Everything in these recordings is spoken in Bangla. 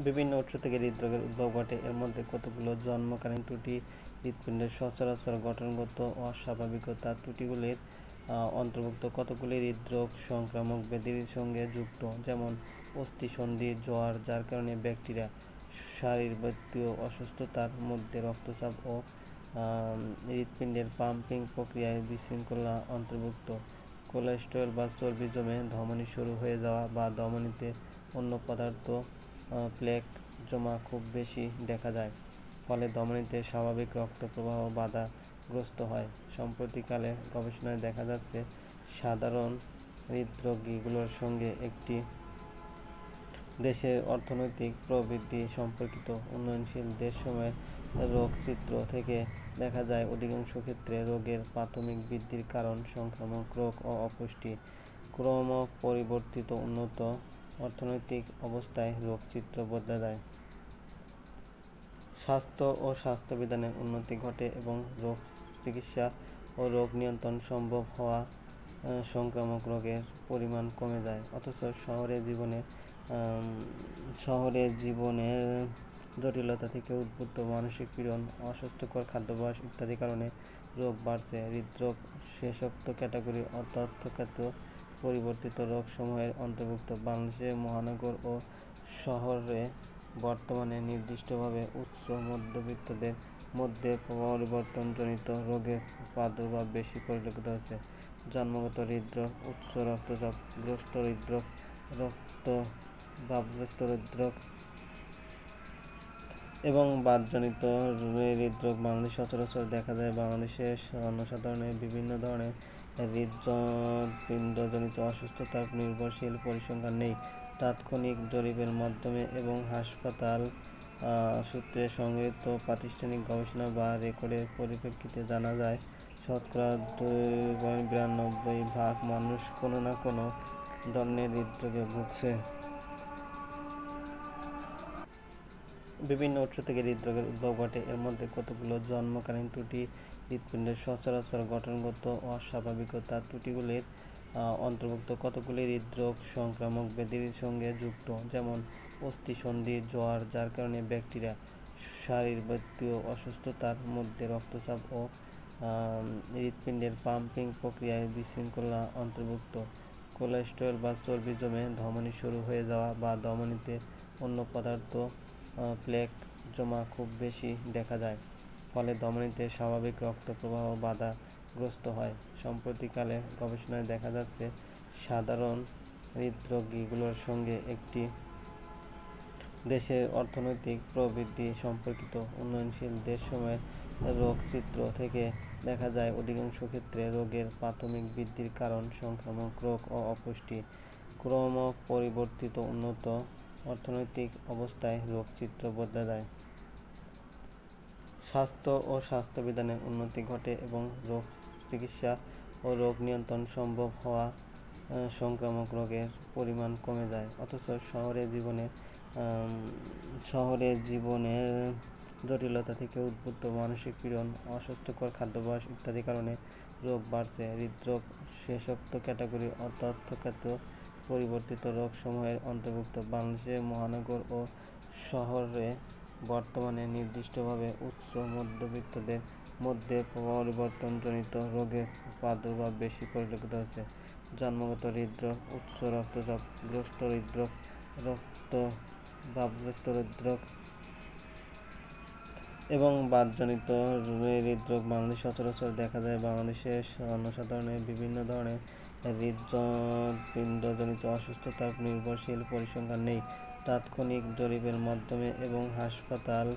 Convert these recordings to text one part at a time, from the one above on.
বিভিন্ন উৎস থেকে হৃদরোগের উদ্ভব ঘটে। এর মধ্যে কতগুলো জন্মকালীন ত্রুটি, হৃৎপিণ্ডের সচরাচর গঠনগত অস্বাভাবিকতা ত্রুটিগুলির অন্তর্ভুক্ত। কতগুলি হৃদরোগ সংক্রামক ব্যাধির সঙ্গে যুক্ত, যেমন অস্থিসন্ধি, জ্বর, যার কারণে ব্যাকটেরিয়া, শারীরবৃত্তীয় অসুস্থতার মধ্যে রক্তচাপ ও হৃৎপিণ্ডের পাম্পিং প্রক্রিয়ায় বিশৃঙ্খলা অন্তর্ভুক্ত। কোলেস্টেরল বা চর্বি জমে ধমনী সরু হয়ে যাওয়া বা ধমনীতে অন্য পদার্থ প্লেক জমা খুব বেশি দেখা যায়, ফলে ধমনীতে স্বাভাবিক রক্ত প্রবাহ বাধাগ্রস্ত হয়। সাম্প্রতিককালে গবেষণায় দেখা যাচ্ছে, সাধারণ হৃদরোগীগুলোর সঙ্গে একটি দেশের অর্থনৈতিক প্রবৃদ্ধি সম্পর্কিত। উন্নয়নশীল দেশসমূহের রোগচিত্র থেকে দেখা যায়, অধিকাংশ ক্ষেত্রে রোগের প্রাথমিক বৃদ্ধির কারণ সংক্রামক রোগ ও অপুষ্টি। ক্রমপরিবর্তিত উন্নত অর্থনৈতিক অবস্থায় রোগচিত্র বদলে যায়। স্বাস্থ্য ও স্বাস্থ্যবিধানের উন্নতি ঘটে এবং রোগ চিকিৎসা ও রোগ নিয়ন্ত্রণ সম্ভব হওয়া সংক্রামক রোগের পরিমাণ কমে যায়। অথচ শহরে জীবনের জটিলতা থেকে উদ্ভূত মানসিক পীড়ন, অস্বাস্থ্যকর খাদ্যাভ্যাস ইত্যাদি কারণে রোগ বাড়ছে। হৃদরোগ শেষোক্ত ক্যাটাগরির অতর্কিত পরিবর্তিত রোগসমূহের অন্তর্ভুক্ত। বাংলাদেশের মহানগর ও শহরে বর্তমানে নির্দিষ্টভাবে উচ্চ মধ্যবিত্তদের মধ্যে পরিবর্তনজনিত রোগের প্রাদুর্ভাব বেশি পরিলক্ষিত হচ্ছে। জন্মগত হৃদরোগ, উচ্চ রক্তচাপ গ্রস্ত হৃদরোগ, রক্তচাপগ্রস্ত হৃদরোগ এবং বাতজনিত হৃদরোগ বাংলাদেশে সচরাচর দেখা যায়। বাংলাদেশে জনসাধারণের বিভিন্ন ধরনের হৃৎপিণ্ডজনিত অসুস্থতার নির্ভরশীল পরিসংখ্যান নেই। তাৎক্ষণিক জরিপের মাধ্যমে এবং হাসপাতাল সূত্রে সংগৃহীত প্রাতিষ্ঠানিক গবেষণা বা রেকর্ডের পরিপ্রেক্ষিতে জানা যায়, শতকরা 2.92% মানুষ কোনো না কোনো ধরনের হৃদরোগে ভুগছে। বিভিন্ন উৎস থেকে হৃদরোগের উদ্ভব ঘটে। এর মধ্যে কতগুলো জন্মকালীন ত্রুটি, হৃৎপিণ্ডের সচরাচর গঠনগত অস্বাভাবিকতা ত্রুটিগুলির অন্তর্ভুক্ত। কতগুলি হৃদরোগ সংক্রামক ব্যাধির সঙ্গে যুক্ত, যেমন অস্থিসন্ধি, জ্বর, যার কারণে ব্যাকটেরিয়া, শারীরবৃত্তীয় অসুস্থতার মধ্যে রক্তচাপ ও হৃৎপিণ্ডের পাম্পিং প্রক্রিয়ায় বিশৃঙ্খলা অন্তর্ভুক্ত। কোলেস্টেরল বা চর্বি জমে ধমনী সরু হয়ে যাওয়া বা ধমনীতে অন্য পদার্থ প্লেক জমা খুব বেশি দেখা যায়, ফলে ধমনীতে স্বাভাবিক রক্ত প্রবাহ বাধাগ্রস্ত হয়। সাম্প্রতিককালে গবেষণায় দেখা যাচ্ছে, সাধারণ হৃদরোগীগুলোর সঙ্গে একটি দেশের অর্থনৈতিক প্রবৃদ্ধি সম্পর্কিত। উন্নয়নশীল দেশসমূহের রোগচিত্র থেকে দেখা যায়, অধিকাংশ ক্ষেত্রে রোগের প্রাথমিক বৃদ্ধির কারণ সংক্রামক রোগ ও অপুষ্টি। ক্রমপরিবর্তিত উন্নত অর্থনৈতিক অবস্থায় রোগচিত্র বদলে যায়। স্বাস্থ্য ও স্বাস্থ্যবিধানের উন্নতি ঘটে এবং রোগ চিকিৎসা ও রোগ নিয়ন্ত্রণ সম্ভব হওয়া সংক্রামক রোগের পরিমাণ কমে যায়। অথচ শহরে জীবনের জটিলতা থেকে উদ্ভূত মানসিক পীড়ন, অস্বাস্থ্যকর খাদ্যাভ্যাস ইত্যাদি কারণে রোগ বাড়ছে। হৃদরোগ শেষোক্ত ক্যাটাগরির অতর্কিত পরিবর্তিত রোগসমূহের অন্তর্ভুক্ত। বাংলাদেশের মহানগর ও শহরে বর্তমানে নির্দিষ্টভাবে উচ্চ মধ্যবিত্তদের মধ্যে পরিবর্তনজনিত রোগের প্রাদুর্ভাব বেশি পরিলক্ষিত হচ্ছে। জন্মগত হৃদরোগ, উচ্চ রক্তচাপ গ্রস্ত হৃদরোগ, রক্তচাপগ্রস্ত হৃদরোগ এবং বাতজনিত হৃদরোগ বাংলাদেশে সচরাচর দেখা যায়। বাংলাদেশের জনসাধারণের বিভিন্ন ধরনের হৃৎপিণ্ডজনিত অসুস্থতার নির্ভরশীল পরিসংখ্যান নেই। তাৎক্ষণিক জরিপের মাধ্যমে এবং হাসপাতাল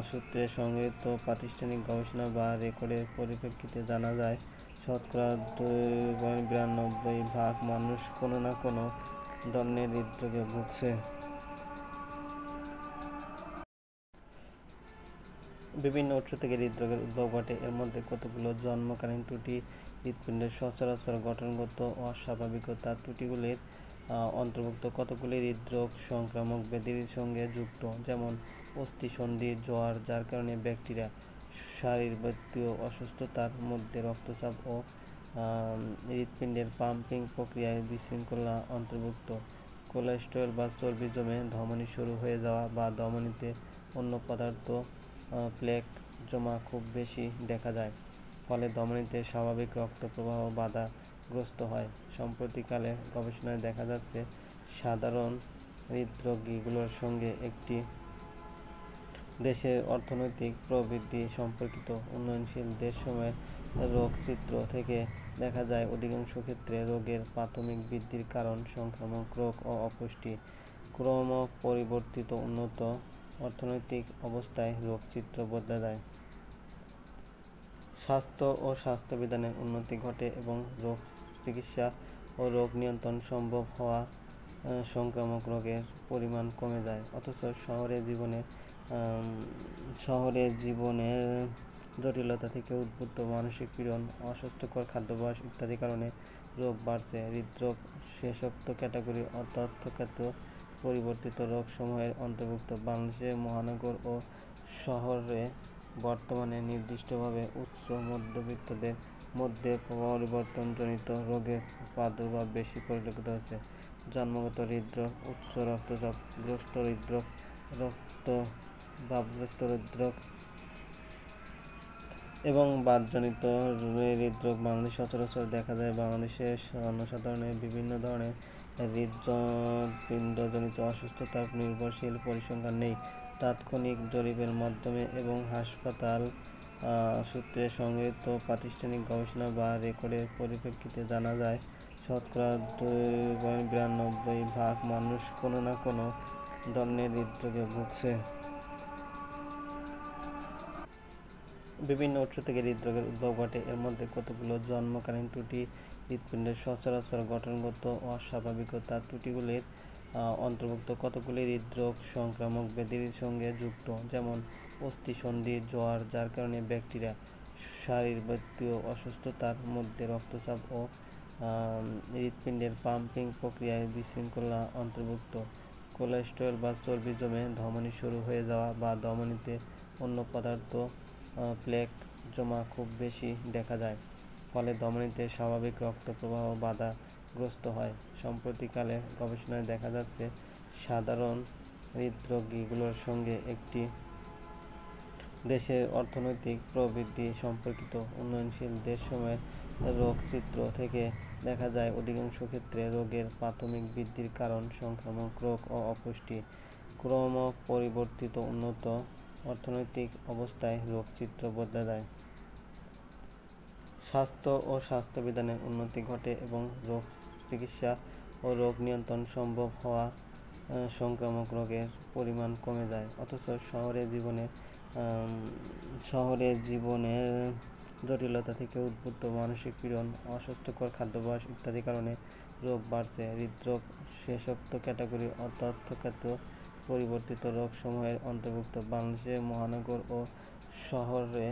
সূত্রে সংগৃহীত প্রাতিষ্ঠানিক গবেষণা বা রেকর্ডের পরিপ্রেক্ষিতে জানা যায়, শতকরা 2.92% মানুষ কোনো না কোনো ধরনের হৃদরোগে ভুগছে। বিভিন্ন উৎস থেকে হৃদরোগের উদ্ভব ঘটে। এর মধ্যে কতগুলো জন্মকালীন ত্রুটি, হৃৎপিণ্ডের সচরাচর গঠনগত অস্বাভাবিকতা ত্রুটিগুলির অন্তর্ভুক্ত। কতগুলি হৃদরোগ সংক্রামক ব্যাধির সঙ্গে যুক্ত, যেমন অস্থিসন্ধি, জ্বর, যার কারণে ব্যাকটেরিয়া, শারীরবৃত্তীয় অসুস্থতার মধ্যে রক্তচাপ ও হৃৎপিণ্ডের পাম্পিং প্রক্রিয়ায় বিশৃঙ্খলা অন্তর্ভুক্ত। কোলেস্টেরল বা চর্বি জমে ধমনী শুরু হয়ে যাওয়া বা ধমনীতে অন্য পদার্থ প্লেক জমা খুব বেশি দেখা যায়, ফলে ধমনীতে স্বাভাবিক রক্ত প্রবাহ বাধাগ্রস্ত হয়। সম্প্রতিকালে গবেষণায় দেখা যাচ্ছে সাধারণ হৃদরোগীগুলোর সঙ্গে একটি দেশের অর্থনৈতিক প্রবৃদ্ধি সম্পর্কিত। উন্নয়নশীল দেশসমূহের রোগচিত্র থেকে দেখা যায় অধিকাংশ ক্ষেত্রে রোগের প্রাথমিক বৃদ্ধির কারণ সংক্রামক রোগ ও অপুষ্টি। ক্রমপরিবর্তিত উন্নত অর্থনৈতিক অবস্থায় রোগচিত্র বদলে যায়। স্বাস্থ্য ও স্বাস্থ্যবিধানের উন্নতি ঘটে এবং রোগ চিকিৎসা ও রোগ নিয়ন্ত্রণ সম্ভব হওয়া সংক্রামক রোগের পরিমাণ কমে যায়। অথচ শহরে জীবনের জটিলতা থেকে উদ্ভূত মানসিক পীড়ন, অস্বাস্থ্যকর খাদ্যাভ্যাস ইত্যাদি কারণে রোগ বাড়ছে। হৃদরোগ শেষোক্ত ক্যাটাগরির অর্থাৎ পরিবর্তিত রোগসমূহের অন্তর্ভুক্ত। বাংলাদেশের মহানগর ও শহরে বর্তমানে নির্দিষ্টভাবে উচ্চ মধ্যবিত্তদের মধ্যে পরিবর্তনজনিত রোগের প্রাদুর্ভাব বেশি পরিলক্ষিত হচ্ছে। জন্মগত হৃদরোগ, উচ্চ রক্তচাপ গ্রস্ত হৃদরোগ, রক্তচাপগ্রস্ত হৃদরোগ এবং বাতজনিত হৃদরোগ বাংলাদেশে সচরাচর দেখা যায়। বাংলাদেশে জনসাধারণের বিভিন্ন ধরনের হৃদপিণ্ডজনিত অসুস্থতার নির্ভরশীল পরিসংখ্যান নেই। তাৎক্ষণিক জরিপের মাধ্যমে এবং হাসপাতাল সূত্রে সংগৃহীত প্রাতিষ্ঠানিক গবেষণা বা রেকর্ডের পরিপ্রেক্ষিতে জানা যায়, শতকরা 2.92% মানুষ কোনো না কোনো ধরনের হৃদরোগে ভুগছে। বিভিন্ন উৎস থেকে হৃদরোগের উদ্ভব ঘটে। এর মধ্যে কতগুলো জন্মকালীন ত্রুটি, হৃৎপিণ্ডের সচরাচর গঠনগত অস্বাভাবিকতা ত্রুটিগুলির অন্তর্ভুক্ত। কতগুলি হৃদরোগ সংক্রামক ব্যাধির সঙ্গে যুক্ত, যেমন অস্থিসন্ধি জ্বর, যার কারণে ব্যাকটেরিয়া, শারীরবৃত্তীয় অসুস্থতার মধ্যে রক্তচাপ ও হৃৎপিণ্ডের পাম্পিং প্রক্রিয়ায় বিশৃঙ্খলা অন্তর্ভুক্ত। কোলেস্টেরল বা চর্বি জমে ধমনী শুরু হয়ে যাওয়া বা ধমনীতে অন্য পদার্থ প্লেক জমা খুব বেশি দেখা যায়, ফলে ধমনীতে স্বাভাবিক রক্ত প্রবাহ বাধাগ্রস্ত হয়। সম্প্রতিকালে গবেষণায় দেখা যাচ্ছে সাধারণ হৃদরোগীগুলোর সঙ্গে একটি দেশের অর্থনৈতিক প্রবৃদ্ধি সম্পর্কিত। উন্নয়নশীল দেশসমূহের রোগচিত্র থেকে দেখা যায় অধিকাংশ ক্ষেত্রে রোগের প্রাথমিক বৃদ্ধির কারণ সংক্রামক রোগ ও অপুষ্টি। ক্রমপরিবর্তিত উন্নত অর্থনৈতিক অবস্থায় রোগচিত্র বদলে যায়। স্বাস্থ্য ও স্বাস্থ্যবিধানের উন্নতি ঘটে এবং রোগ চিকিৎসা ও রোগ নিয়ন্ত্রণ সম্ভব হওয়া সংক্রামক রোগের পরিমাণ কমে যায়। অথচ শহরে জীবনের জটিলতা থেকে উদ্ভূত মানসিক পীড়ন, অস্বাস্থ্যকর খাদ্যাভ্যাস ইত্যাদি কারণে রোগ বাড়ছে। হৃদরোগ শেষোক্ত ক্যাটাগরির অর্থাৎ পরিবর্তিত রোগসমূহের অন্তর্ভুক্ত। বাংলাদেশের মহানগর ও শহরে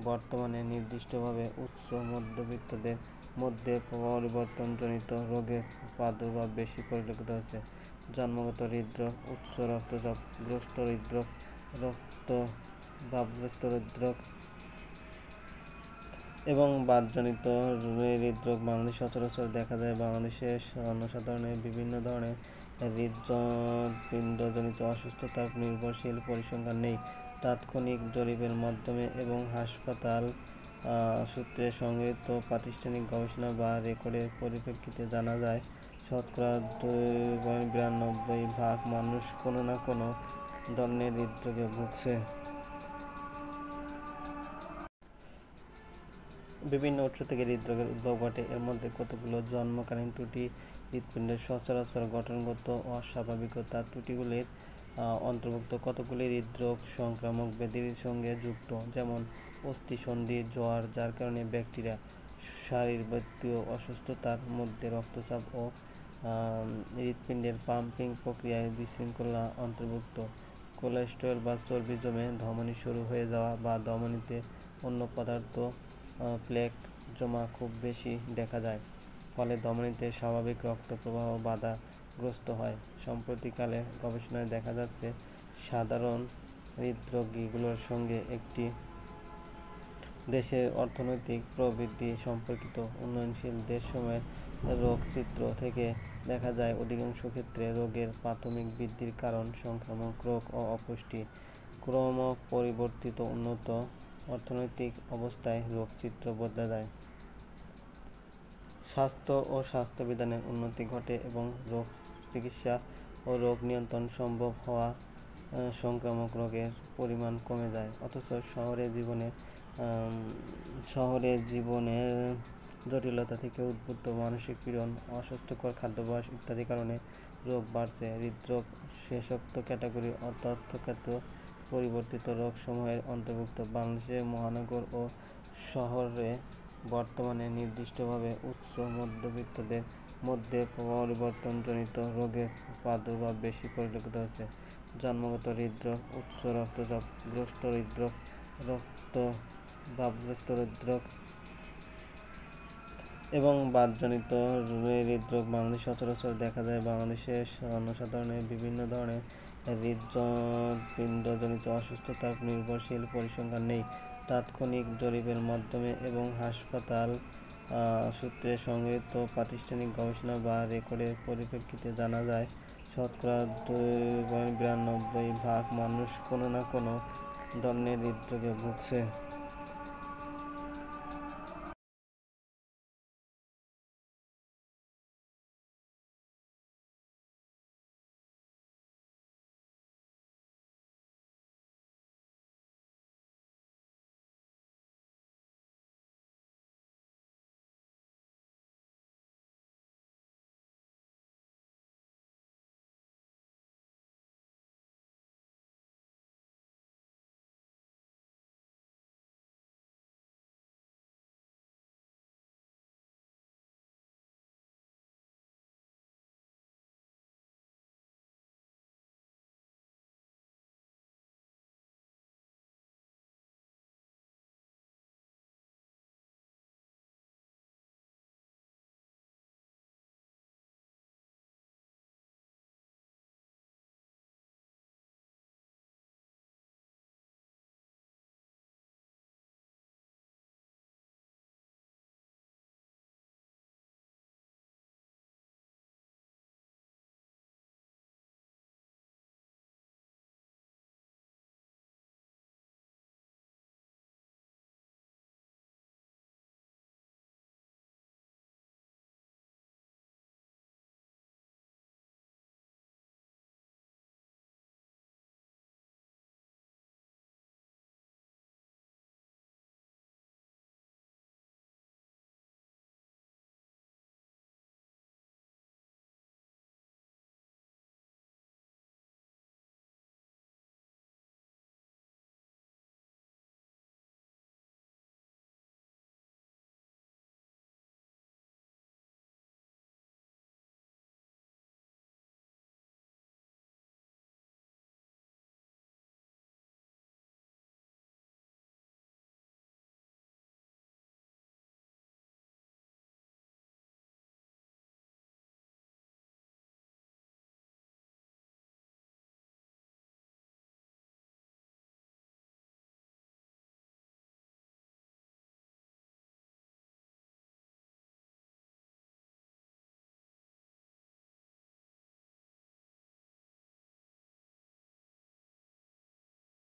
বর্তমানে নির্দিষ্টভাবে উচ্চ মধ্যবিত্তদের মধ্যে পরিবর্তনজনিত রোগের প্রাদুর্ভাব বেশি পরিলক্ষিত হচ্ছে। জন্মগত হৃদরোগ, উচ্চ রক্তচাপ গ্রস্ত হৃদরোগ, রক্তচাপগ্রস্ত হৃদরোগ এবং বাতজনিত হৃদরোগ বাংলাদেশে সচরাচর দেখা যায়। বাংলাদেশের জনসাধারণের বিভিন্ন ধরনের হৃদপিণ্ডজনিত অসুস্থতার নির্ভরশীল পরিসংখ্যান নেই। তাৎক্ষণিক জরিপের মাধ্যমে এবং হাসপাতাল সূত্রে সংগৃহীত প্রাতিষ্ঠানিক গবেষণা বা রেকর্ডের পরিপ্রেক্ষিতে জানা যায়, শতকরা 2.92% মানুষ কোনো না কোনো ধরনের হৃদরোগে ভুগছে। বিভিন্ন উৎস থেকে হৃদরোগের উদ্ভব ঘটে। এর মধ্যে কতগুলো জন্মকালীন ত্রুটি, হৃৎপিণ্ডের সচরাচর গঠনগত অস্বাভাবিকতা ত্রুটিগুলির অন্তর্ভুক্ত। কতগুলি হৃদরোগ সংক্রামক ব্যাধির সঙ্গে যুক্ত, যেমন অস্থিসন্ধি জ্বর, যার কারণে ব্যাকটেরিয়া, শারীরবৃত্তীয় অসুস্থতার মধ্যে রক্তচাপ ও হৃৎপিণ্ডের পাম্পিং প্রক্রিয়ায় বিশৃঙ্খলা অন্তর্ভুক্ত। কোলেস্টেরল বা চর্বি জমে ধমনী শুরু হয়ে যাওয়া বা ধমনীতে অন্য পদার্থ প্লেক জমা খুব বেশি দেখা যায়, ফলে ধমনীতে স্বাভাবিক রক্ত প্রবাহ বাধাগ্রস্ত হয়। সম্প্রতিকালে গবেষণায় দেখা যাচ্ছে সাধারণ হৃদরোগীগুলোর সঙ্গে একটি দেশের অর্থনৈতিক প্রবৃদ্ধি সম্পর্কিত। উন্নয়নশীল দেশসমূহের রোগচিত্র থেকে দেখা যায় অধিকাংশ ক্ষেত্রে রোগের প্রাথমিক বৃদ্ধির কারণ সংক্রামক রোগ ও অপুষ্টি। ক্রমপরিবর্তিত উন্নত অর্থনৈতিক অবস্থায় রোগচিত্র বদলে যায়। স্বাস্থ্য ও স্বাস্থ্যবিধানের উন্নতি ঘটে এবং রোগ চিকিৎসা ও রোগ নিয়ন্ত্রণ সম্ভব হওয়া সংক্রামক রোগের পরিমাণ কমে যায়। অথচ শহরে জীবনের জটিলতা থেকে উদ্ভূত মানসিক পীড়ন, অস্বাস্থ্যকর খাদ্যাভ্যাস ইত্যাদি কারণে রোগ বাড়ছে। হৃদরোগ শেষোক্ত ক্যাটাগরির অর্থাৎ পরিবর্তিত রোগসমূহের অন্তর্ভুক্ত। বাংলাদেশের মহানগর ও শহরে বর্তমানে নির্দিষ্টভাবে উচ্চ মধ্যবিত্তদের মধ্যে পরিবর্তনজনিত রোগের প্রাদুর্ভাব বেশি পরিলক্ষিত হচ্ছে। জন্মগত হৃদরোগ, উচ্চ রক্তচাপ গ্রস্ত হৃদরোগ, রক্তচাপগ্রস্ত হৃদরোগ এবং বাতজনিত হৃদরোগ বাংলাদেশে সচরাচর দেখা যায়। বাংলাদেশের জনসাধারণের বিভিন্ন ধরনের হৃৎপিণ্ডজনিত অসুস্থতার নির্ভরশীল পরিসংখ্যান নেই। তাৎক্ষণিক জরিপের মাধ্যমে এবং হাসপাতাল সূত্রে সংগৃহীত প্রাতিষ্ঠানিক গবেষণা বা রেকর্ডের পরিপ্রেক্ষিতে জানা যায়, শতকরা 2.92% মানুষ কোনো না কোনো ধরনের হৃদরোগে ভুগছে।